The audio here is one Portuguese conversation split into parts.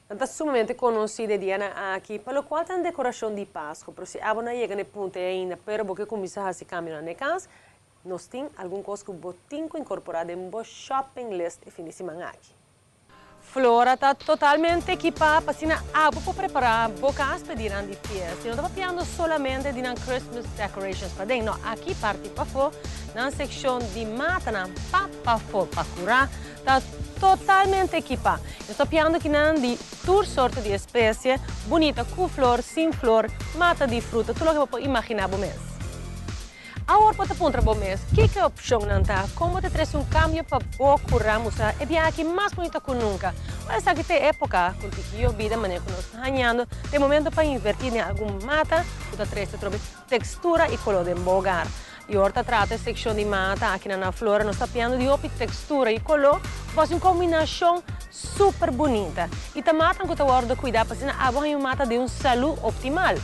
Está sumamente conhecida Diana aqui, pelo qual tem decoração de Páscoa. Pero se a não chega no ponto ainda, pero porque começar a se caminhar na casa, nós temos alguma coisa que botinho incorporado em um shopping list e fim de semana aqui. Flora está totalmente equipada para preparar bocas para ir de festa. Não estava pensando solamente em Christmas decorations para dentro. Não, aqui parte para fora, na seção de mata, na para fora, para curar, está totalmente equipada. Eu estou pensando que não de toda sorte de espécie, bonita, com flor, sem flor, mata de fruta, tudo o que você pode imaginar mesmo. Agora, para ponto para mês, que é a opção não está? Como te traz cambio para curar, mostrar é bem aqui mais bonita que nunca. Mas aqui tem época, com que eu vida, maneira que nós estamos ganhando, tem momento para invertir em alguma mata, que traz textura e color de lugar. E agora trata a secção de mata aqui na flora, nós estamos falando de outra textura e color, faz uma combinação super bonita. E a mata que eu estou cuidar para ser uma mata de saúde optimal.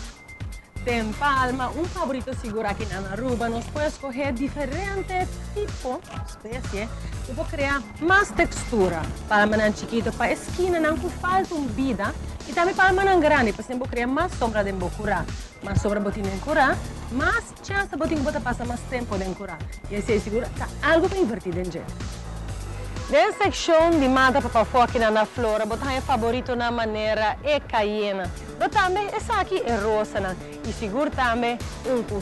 Tem palma, favorito seguro aqui na Aruba, nós podemos escolher diferentes tipos de espécies e vou criar mais textura. Palma não chiquito para a esquina, não falta vida. E também palma não grande, para sempre criar mais sombra de curar. Mais sombra botinha de curar, mais chance botinha de passar mais tempo de curar. E assim é seguro, está algo para invertir em jeito. Nessa secção de mata para fora aqui na flora, botar em favorito na maneira é caiena. Mas também essa aqui é rosa, né? E seguro também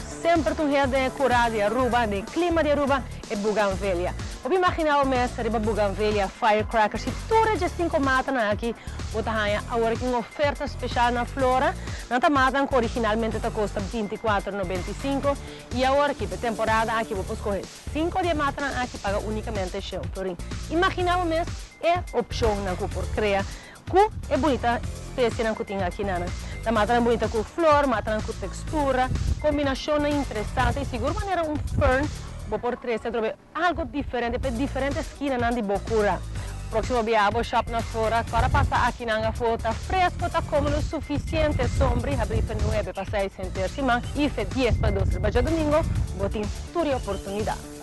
sempre tu de curar de Aruba, de clima de Aruba é buganvília. Eu imaginar o mês arriba buganvília, firecrackers e tudo de 5 matas aqui, botar agora que uma oferta especial na flora, na mata que originalmente custa R$24,95 e agora que para temporada aqui vou escolher 5 de mata aqui paga unicamente 100 florim. Imaginar o mês é opção na por criar. Cu é bonita espécie que tem aqui na. A mata é bonita com flor, mata com textura, combinação interessante e seguro maneira fern, vou por três, algo diferente para diferentes esquinas de bocura. Próximo dia vou shop na fora, para passar aqui na foto, fresco, está cômodo, suficiente, sombra, abrir para 9 para 6 centésimos e 10 para 12 para domingo, vou ter toda a oportunidade.